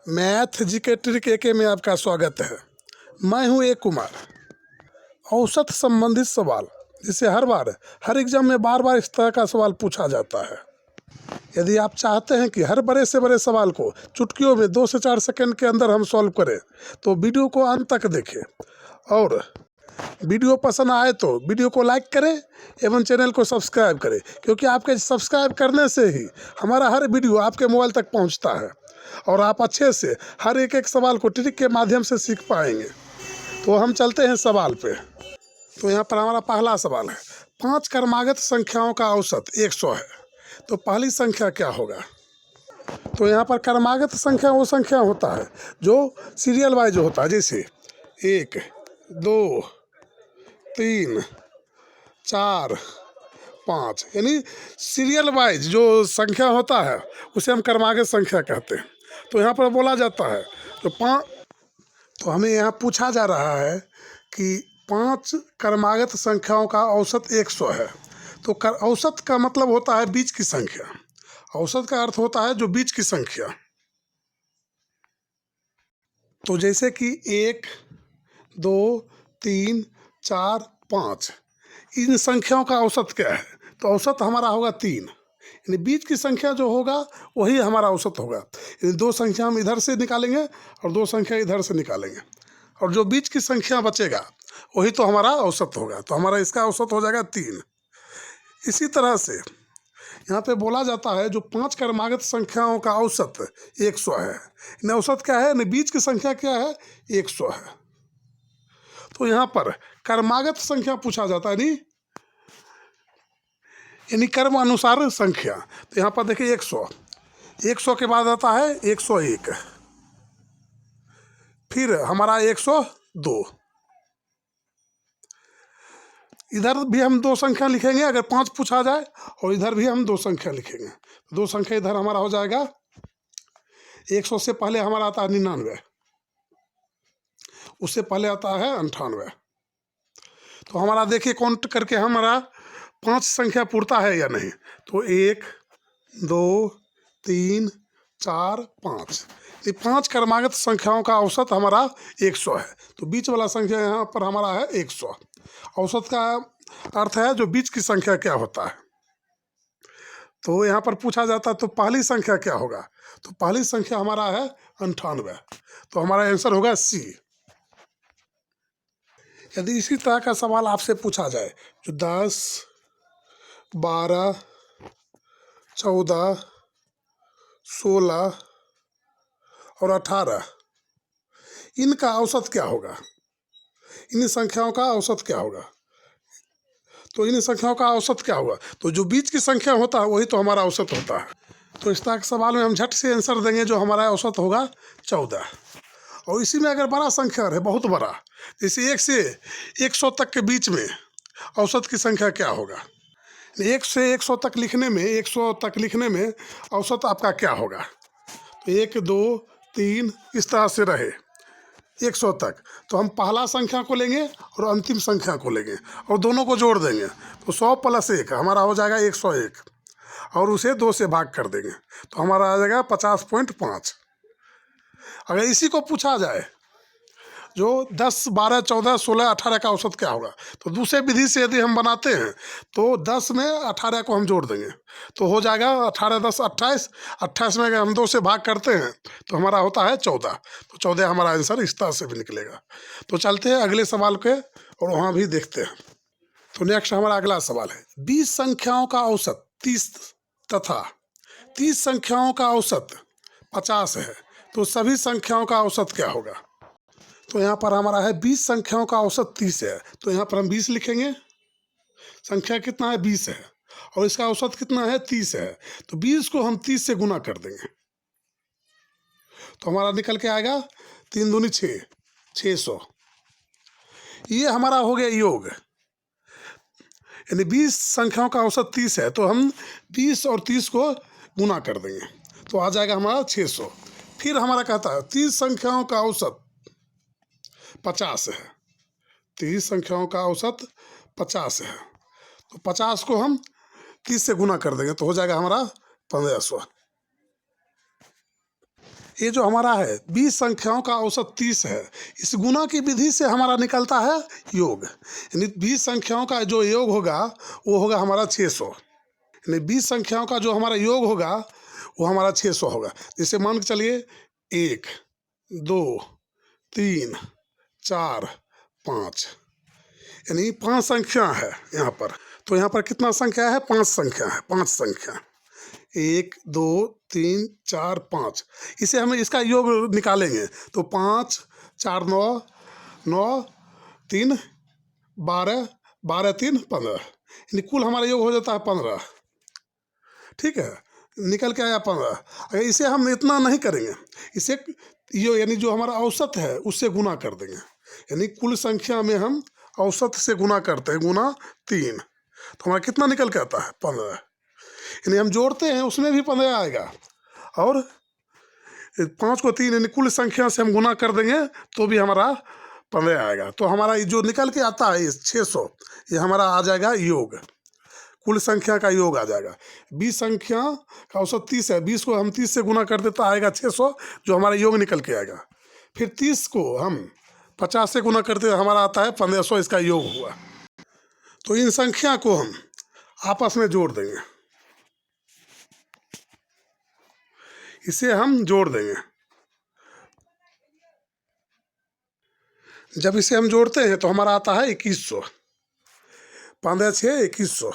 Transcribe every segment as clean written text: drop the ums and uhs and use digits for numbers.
Math GK trick एके में आपका स्वागत है। मैं हूं ए कुमार। औसत संबंधित सवाल, जिसे हर एग्जाम में बार बार इस तरह का सवाल पूछा जाता है। यदि आप चाहते हैं कि हर बड़े से बड़े सवाल को चुटकियों में 2 से 4 सेकंड के अंदर हम सॉल्व करें, तो वीडियो को अंत तक देखें और वीडियो पसंद आए तो वीडियो को लाइक करें एवं चैनल को सब्सक्राइब करें, क्योंकि आपके सब्सक्राइब करने से ही हमारा हर वीडियो आपके मोबाइल तक पहुंचता है और आप अच्छे से हर एक सवाल को ट्रिक के माध्यम से सीख पाएंगे। तो हम चलते हैं सवाल पे। तो यहाँ पर हमारा पहला सवाल है, 5 क्रमागत संख्याओं का औसत 100 है, तो पहली संख्या क्या होगा? तो यहाँ पर क्रमागत संख्या वो संख्या होता है जो सीरियल वाइज होता है, जैसे 1, 2, 3, 4, 5, यानी सीरियल वाइज जो संख्या होता है उसे हम क्रमागत संख्या कहते हैं। तो यहाँ पर बोला जाता है तो हमें यहाँ पूछा जा रहा है कि 5 क्रमागत संख्याओं का औसत 100 है। तो औसत का मतलब होता है बीच की संख्या। औसत का अर्थ होता है जो बीच की संख्या। तो जैसे कि 1, 2, 3, 4, 5, इन संख्याओं का औसत क्या है? तो औसत हमारा होगा 3, यानी बीच की संख्या जो होगा वही हमारा औसत होगा। यानी 2 संख्या हम इधर से निकालेंगे और 2 संख्या इधर से निकालेंगे, और जो बीच की संख्या बचेगा वही तो हमारा औसत होगा। तो हमारा इसका औसत हो जाएगा 3। इसी तरह से यहाँ पे बोला जाता है जो 5 क्रमागत संख्याओं का औसत 100 है। यानी औसत क्या है? यानी बीच की संख्या क्या है? 100 है। तो यहाँ पर क्रमागत संख्या पूछा जाता है, यानी क्रम अनुसार संख्या। तो यहाँ पर देखिए 100 के बाद आता है 101, फिर हमारा 102। इधर भी हम 2 संख्या लिखेंगे अगर 5 पूछा जाए, और इधर भी हम 2 संख्या लिखेंगे। 2 संख्या इधर हमारा हो जाएगा 100 से पहले हमारा आता है 99, उससे पहले आता है 98। तो हमारा देखिए काउंट करके हमारा 5 संख्या पूरता है या नहीं। तो 1, 2, 3, 4, 5, ये 5 क्रमागत संख्याओं का औसत हमारा 100 है। तो बीच वाला संख्या यहाँ पर हमारा है 100। औसत का अर्थ है जो बीच की संख्या क्या होता है। तो यहाँ पर पूछा जाता है तो पहली संख्या क्या होगा? तो पहली संख्या हमारा है 98। तो हमारा आंसर होगा सी। यदि इसी तरह का सवाल आपसे पूछा जाए जो 10, 12, 14, 16 और 18, इनका औसत क्या होगा? इन संख्याओं का औसत क्या होगा? तो इन संख्याओं का औसत क्या होगा? तो जो बीच की संख्या होता है वही तो हमारा औसत होता है। तो इस तरह के सवाल में हम झट से आंसर देंगे जो हमारा औसत होगा 14। और इसी में अगर बड़ा संख्या है, बहुत बड़ा, जैसे 1 से 100 तक के बीच में औसत की संख्या क्या होगा? 1 से 100 तक लिखने में 100 तक लिखने में औसत आपका क्या होगा? तो 1, 2, 3 इस तरह से रहे 100 तक, तो हम पहला संख्या को लेंगे और अंतिम संख्या को लेंगे और दोनों को जोड़ देंगे। तो 100 + 1 हमारा हो जाएगा 101, और उसे 2 से भाग कर देंगे तो हमारा आ जाएगा 50.5। अगर इसी को पूछा जाए जो 10, 12, 14, 16, 18 का औसत क्या होगा, तो दूसरे विधि से यदि हम बनाते हैं तो 10 में 18 को हम जोड़ देंगे तो हो जाएगा 18, 10, 28। 28 में अगर हम 2 से भाग करते हैं तो हमारा होता है 14। तो 14 हमारा आंसर इस तरह से भी निकलेगा। तो चलते हैं अगले सवाल के और वहाँ भी देखते हैं। तो नेक्स्ट हमारा अगला सवाल है, 20 संख्याओं का औसत 30 तथा 30 संख्याओं का औसत 50 है, तो सभी संख्याओं का औसत क्या होगा? तो यहाँ पर हमारा है 20 संख्याओं का औसत 30 है, तो यहाँ पर हम 20 लिखेंगे। संख्या कितना है? 20 है, और इसका औसत कितना है? 30 है। तो 20 को हम 30 से गुना कर देंगे तो हमारा निकल के आएगा 3 दूनी 6, 600। ये हमारा हो गया योग। यानी 20 संख्याओं का औसत 30 है, तो हम 20 और 30 को गुना कर देंगे तो आ जाएगा हमारा 600। फिर हमारा कहता है 30 संख्याओं का औसत 50 है। 30 संख्याओं का औसत 50 है, तो 50 को हम 30 से गुना कर देंगे तो हो जाएगा हमारा 1500। ये जो हमारा है 20 संख्याओं का औसत 30 है, इस गुना की विधि से हमारा निकलता है योग। यानी 20 संख्याओं का जो योग होगा वो होगा हमारा 600। यानी 20 संख्याओं का जो हमारा योग होगा वो हमारा 600 होगा। जैसे मान के चलिए 1 2 3 4 5, यानी 5 संख्या है यहाँ पर। तो यहाँ पर कितना संख्या है? 5 संख्या है, 5 संख्या। 1 2 3 4 5, इसे हम इसका योग निकालेंगे तो 5 4 9 9 3 12 12 3 15, यानी कुल हमारा योग हो जाता है 15। ठीक है, निकल के आया 15। अगर इसे हम इतना नहीं करेंगे, इसे यो यानी जो हमारा औसत है उससे गुना कर देंगे, यानी कुल संख्या में हम औसत से गुना करते हैं, गुना 3, तो हमारा कितना निकल के आता है? 15। यानी हम जोड़ते हैं उसमें भी 15 आएगा, और 5 को 3 यानी कुल संख्या से हम गुना कर देंगे तो भी हमारा 15 आएगा। तो हमारा जो निकल के आता है 600, ये हमारा आ जाएगा योग, कुल संख्या का योग आ जाएगा। 20 संख्या का औसत 30 है, 20 को हम 30 से गुना कर देता आएगा 600, जो हमारा योग निकल के आएगा। फिर 30 को हम 50 से गुना करते हमारा आता है 1500, इसका योग हुआ। तो इन संख्या को हम आपस में जोड़ देंगे, इसे हम जोड़ देंगे। जब इसे हम जोड़ते हैं तो हमारा आता है 2100, 15 6 2100।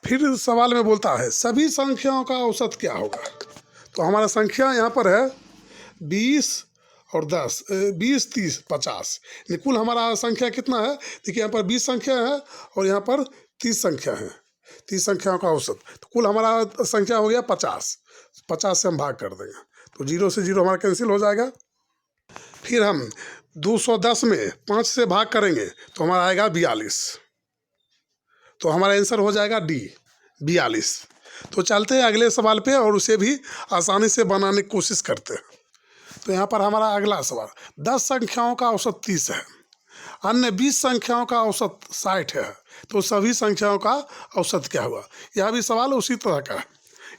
फिर सवाल में बोलता है सभी संख्याओं का औसत क्या होगा। तो हमारा संख्या यहाँ पर है 20 और 10, 20 30 50, कुल हमारा संख्या कितना है? देखिए यहाँ पर 20 संख्या है और यहाँ पर 30 संख्या है, 30 संख्याओं का औसत, तो कुल हमारा संख्या हो गया 50। 50 से हम भाग कर देंगे तो 0 से 0 हमारा कैंसिल हो जाएगा। फिर हम 210 में 5 से भाग करेंगे तो हमारा आएगा 42, तो हमारा आंसर हो जाएगा डी 42। तो चलते हैं अगले सवाल पे और उसे भी आसानी से बनाने की कोशिश करते हैं। तो यहाँ पर हमारा अगला सवाल, 10 संख्याओं का औसत 30 है, अन्य 20 संख्याओं का औसत 60 है, तो सभी संख्याओं का औसत क्या हुआ। यह भी सवाल उसी तरह का है,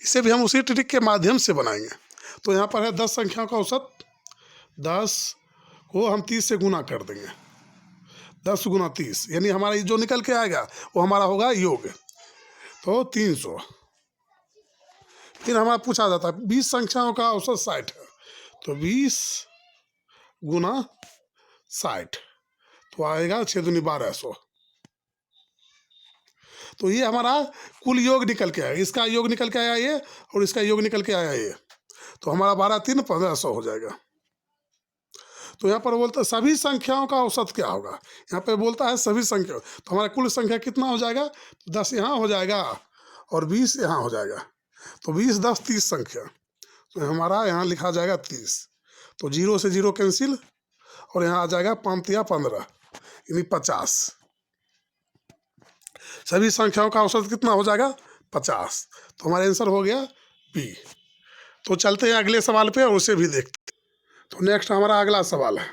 इसे भी हम उसी ट्रिक के माध्यम से बनाएंगे। तो यहाँ पर है 10 संख्याओं का औसत, 10 को हम 30 से गुना कर देंगे, 10 गुना 30, यानी हमारा जो निकल के आएगा वो हमारा होगा योग, तो 300। फिर हमारा पूछा जाता है 20 संख्याओं का औसत 60 है, तो 20 गुना 60, तो आएगा 6 दूनी 1200। तो ये हमारा कुल योग निकल के आया, इसका योग निकल के आया ये और इसका योग निकल के आया ये, तो हमारा 12 3 1500 हो जाएगा। तो यहाँ पर बोलता है सभी संख्याओं का औसत क्या होगा। यहाँ पे बोलता है सभी संख्या, तो हमारा कुल संख्या कितना हो जाएगा? 10 यहाँ हो जाएगा और 20 यहाँ हो जाएगा, तो 20 10 30 संख्या, तो हमारा यहाँ लिखा जाएगा 30। तो 0 से 0 कैंसिल और यहाँ आ जाएगा 5 या 15, यानी 50। सभी संख्याओं का औसत कितना हो जाएगा? 50। तो हमारा आंसर हो गया बी। तो चलते हैं अगले सवाल पे और उसे भी देखते हैं। तो नेक्स्ट हमारा अगला सवाल है,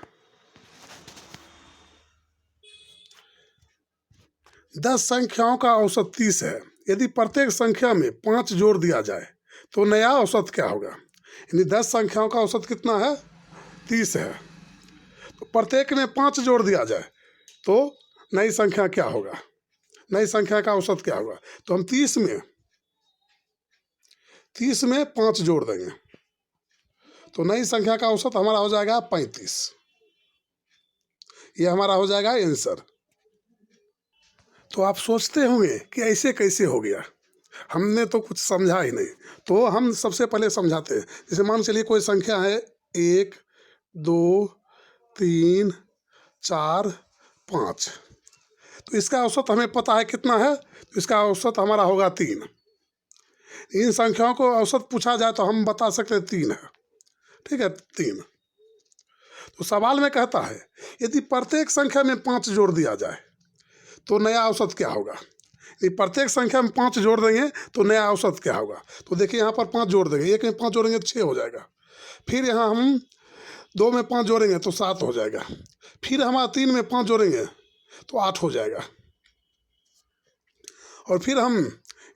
10 संख्याओं का औसत 30 है, यदि प्रत्येक संख्या में 5 जोड़ दिया जाए तो नया औसत क्या होगा। यानी 10 संख्याओं का औसत कितना है? 30 है, तो प्रत्येक में 5 जोड़ दिया जाए तो नई संख्या क्या होगा, नई संख्या का औसत क्या होगा। तो हम 30 में 5 जोड़ देंगे तो नई संख्या का औसत हमारा हो जाएगा 35। ये हमारा हो जाएगा आंसर। तो आप सोचते होंगे कि ऐसे कैसे हो गया, हमने तो कुछ समझा ही नहीं। तो हम सबसे पहले समझाते हैं। जैसे मान चलिए कोई संख्या है 1 2 3 4 5, तो इसका औसत हमें पता है कितना है, तो इसका औसत हमारा होगा 3। इन संख्याओं को औसत पूछा जाए तो हम बता सकते हैं 3 है, ठीक है 3। तो सवाल में कहता है यदि प्रत्येक संख्या में 5 जोड़ दिया जाए तो नया औसत क्या होगा। यदि प्रत्येक संख्या में 5 जोड़ देंगे तो नया औसत क्या होगा। तो देखिए यहाँ पर 5 जोड़ देंगे, 1 में 5 जोड़ेंगे तो 6 हो जाएगा, फिर यहाँ हम 2 में 5 जोड़ेंगे तो 7 हो जाएगा, फिर हम 3 में 5 जोड़ेंगे तो 8 हो जाएगा, और फिर हम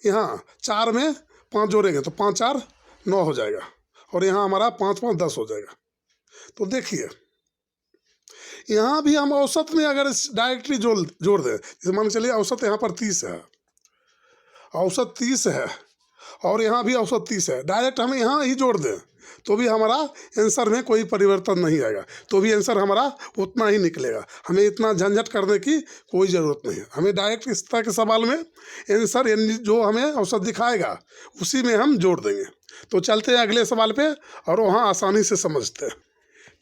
यहाँ 4 में 5 जोड़ेंगे तो 5 4 9 हो जाएगा, और यहाँ हमारा 5 5 10 हो जाएगा। तो देखिए यहाँ भी हम औसत में अगर डायरेक्टली जोड़ दें, जैसे मान के चलिए औसत यहाँ पर 30 है, औसत 30 है और यहाँ भी औसत 30 है, डायरेक्ट हम यहाँ ही जोड़ दें तो भी हमारा आंसर में कोई परिवर्तन नहीं आएगा, तो भी आंसर हमारा उतना ही निकलेगा। हमें इतना झंझट करने की कोई ज़रूरत नहीं है। हमें डायरेक्ट इस तरह के सवाल में आंसर यानी जो हमें औसत दिखाएगा उसी में हम जोड़ देंगे। तो चलते हैं अगले सवाल पे और वहाँ आसानी से समझते हैं।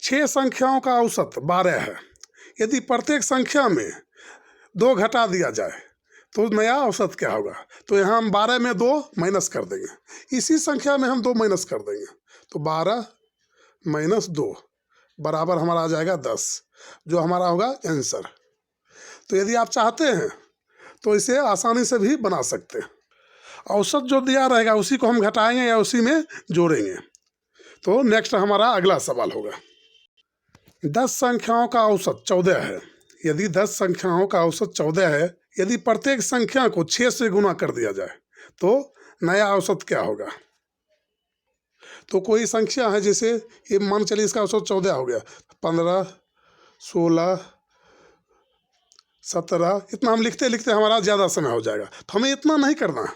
6 संख्याओं का औसत 12 है। यदि प्रत्येक संख्या में 2 घटा दिया जाए तो नया औसत क्या होगा? तो यहाँ हम 12 में 2 माइनस कर देंगे, इसी संख्या में हम 2 माइनस कर देंगे, तो 12 माइनस 2 बराबर हमारा आ जाएगा 10, जो हमारा होगा आंसर। तो यदि आप चाहते हैं तो इसे आसानी से भी बना सकते हैं। औसत जो दिया रहेगा उसी को हम घटाएंगे या उसी में जोड़ेंगे। तो नेक्स्ट हमारा अगला सवाल होगा। 10 संख्याओं का औसत 14 है। यदि 10 संख्याओं का औसत 14 है, यदि प्रत्येक संख्या को 6 से गुना कर दिया जाए तो नया औसत क्या होगा? तो कोई संख्या है, जैसे ये मान चलिए इसका औसत 14 हो गया, 15 16 17, इतना हम लिखते लिखते हमारा ज़्यादा समय हो जाएगा। तो हमें इतना नहीं करना है,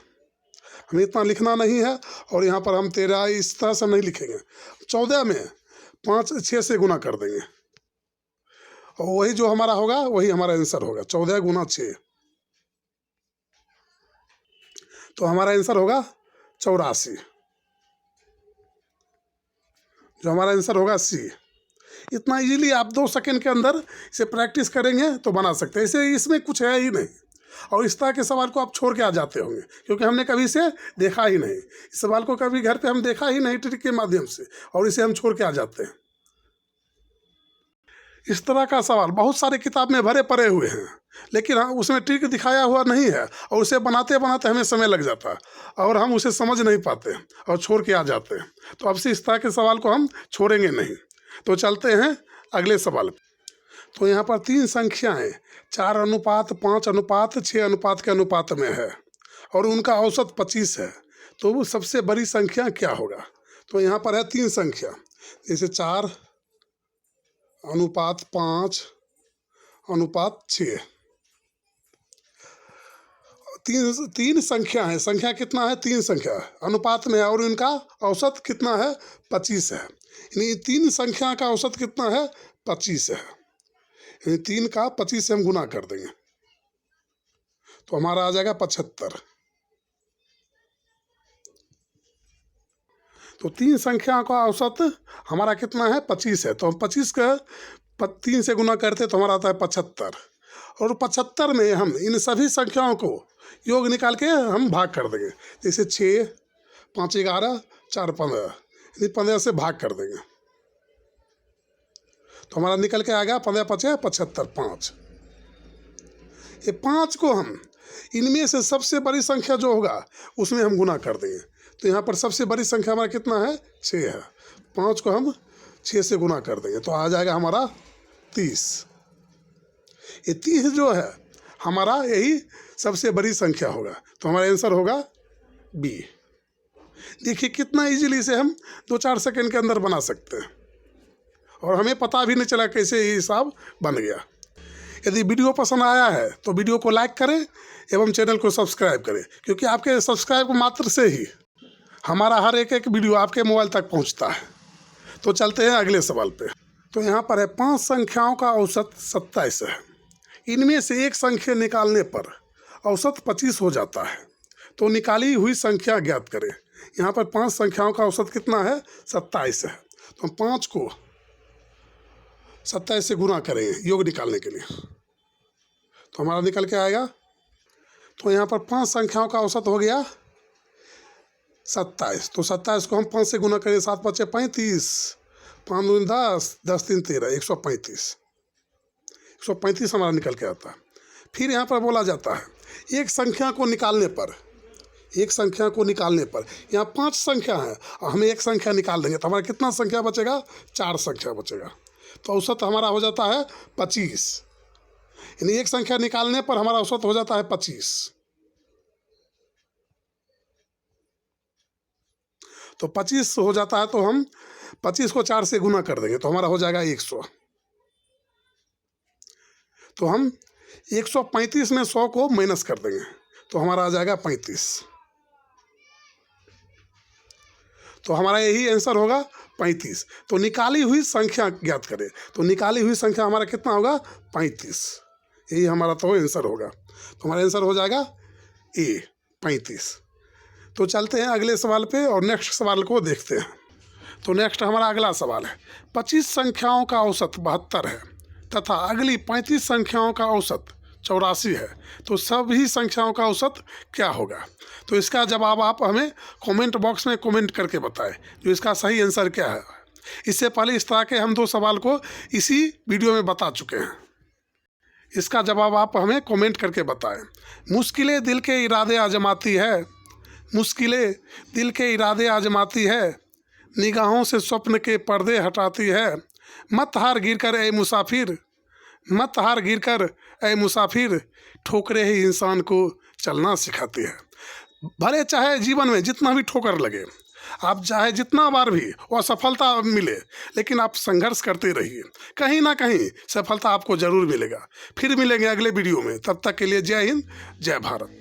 हमें इतना लिखना नहीं है, और यहाँ पर हम 13 इस तरह से नहीं लिखेंगे। 14 में 5 6 से गुना कर देंगे और वही जो हमारा होगा वही हमारा आंसर होगा। 14 गुना 6, तो हमारा आंसर होगा 84, जो हमारा आंसर होगा सी। इतना इजीली आप 2 सेकंड के अंदर इसे प्रैक्टिस करेंगे तो बना सकते हैं। इसे इसमें कुछ है ही नहीं, और इस तरह के सवाल को आप छोड़ के आ जाते होंगे क्योंकि हमने कभी इसे देखा ही नहीं। इस सवाल को कभी घर पे हम देखा ही नहीं ट्रिक के माध्यम से, और इसे हम छोड़ के आ जाते हैं। इस तरह का सवाल बहुत सारे किताब में भरे पड़े हुए हैं, लेकिन उसमें ट्रिक दिखाया हुआ नहीं है, और उसे बनाते बनाते हमें समय लग जाता है और हम उसे समझ नहीं पाते और छोड़ के आ जाते हैं। तो अब से इस तरह के सवाल को हम छोड़ेंगे नहीं। तो चलते हैं अगले सवाल पे। तो यहाँ पर 3 संख्याएं 4 अनुपात 5 अनुपात 6 अनुपात के अनुपात में है और उनका औसत 25 है। तो वो सबसे बड़ी संख्या क्या होगा? तो यहाँ पर है 3 संख्या, जैसे 4 अनुपात 5 अनुपात 6, तीन संख्या है। संख्या कितना है? 3 संख्या अनुपात में है और इनका औसत कितना है? 25 है। यानी 3 संख्या का औसत कितना है? 25 है। यानी 3 का 25 से हम गुना कर देंगे तो हमारा आ जाएगा 75। तो 3 संख्या का औसत हमारा कितना है? 25 है। तो हम 25 का 3 से गुना करते तो हमारा आता है 75, और 75 में हम इन सभी संख्याओं को योग निकाल के हम भाग कर देंगे। जैसे 6 5 11 4 15, यानी 15 से भाग कर देंगे तो हमारा निकल के आएगा 15 5 75 5। ये 5 को हम इनमें से सबसे बड़ी संख्या जो होगा उसमें हम गुना कर देंगे। तो यहाँ पर सबसे बड़ी संख्या हमारा कितना है? 6 है। 5 को हम 6 से गुना कर देंगे तो आ जाएगा हमारा 30। ये 30 जो है हमारा यही सबसे बड़ी संख्या होगा, तो हमारा आंसर होगा बी। देखिए कितना इजीली इसे हम 2-4 सेकंड के अंदर बना सकते हैं और हमें पता भी नहीं चला कैसे ये हिसाब बन गया। यदि वीडियो पसंद आया है तो वीडियो को लाइक करें एवं चैनल को सब्सक्राइब करें, क्योंकि आपके सब्सक्राइब मात्र से ही हमारा हर एक वीडियो आपके मोबाइल तक पहुंचता है। तो चलते हैं अगले सवाल पे। तो यहाँ पर है 5 संख्याओं का औसत 27 है। इनमें से एक संख्या निकालने पर औसत 25 हो जाता है, तो निकाली हुई संख्या ज्ञात करें। यहाँ पर 5 संख्याओं का औसत कितना है? 27 है। तो हम 5 को 27 से गुना करेंगे योग निकालने के लिए तो हमारा निकल के आएगा। तो यहाँ पर 5 संख्याओं का औसत हो गया 27। तो 27 को हम 5 से गुना करें, 7 5 35, 5 दूनी 10, 10 3 13, 135 हमारा निकल के आता है। फिर यहाँ पर बोला जाता है एक संख्या को निकालने पर, एक संख्या को निकालने पर यहाँ 5 संख्या है और हमें एक संख्या निकाल देंगे तो हमारा कितना संख्या बचेगा? 4 संख्या बचेगा। तो औसत हमारा हो जाता है 25। यानी एक संख्या निकालने पर हमारा औसत हो जाता है 25। तो 25 हो जाता है, तो हम 25 को 4 से गुना कर देंगे तो हमारा हो जाएगा 100। तो हम 135 में 100 को माइनस कर देंगे तो हमारा आ जाएगा 35। तो हमारा यही आंसर होगा 35। तो निकाली हुई संख्या ज्ञात करें, तो निकाली हुई संख्या हमारा कितना होगा 35। यही हमारा तो आंसर होगा। तो हमारा आंसर हो जाएगा ए 35। तो चलते हैं अगले सवाल पे और नेक्स्ट सवाल को देखते हैं। तो नेक्स्ट हमारा अगला सवाल है, 25 संख्याओं का औसत 72 है तथा अगली 35 संख्याओं का औसत 84 है, तो सभी संख्याओं का औसत क्या होगा? तो इसका जवाब आप हमें कमेंट बॉक्स में कमेंट करके बताएं जो इसका सही आंसर क्या है। इससे पहले इस तरह के हम 2 सवाल को इसी वीडियो में बता चुके हैं। इसका जवाब आप हमें कमेंट करके बताएं। मुश्किलें दिल के इरादे आजमाती है, मुश्किलें दिल के इरादे आजमाती है, निगाहों से स्वप्न के पर्दे हटाती है। मत हार गिर कर ए मुसाफिर, मत हार गिर कर ए मुसाफिर, ठोकरें ही इंसान को चलना सिखाती है। भले चाहे जीवन में जितना भी ठोकर लगे, आप चाहे जितना बार भी असफलता मिले, लेकिन आप संघर्ष करते रहिए, कहीं ना कहीं सफलता आपको जरूर मिलेगा। फिर मिलेंगे अगले वीडियो में, तब तक के लिए जय हिंद, जय भारत।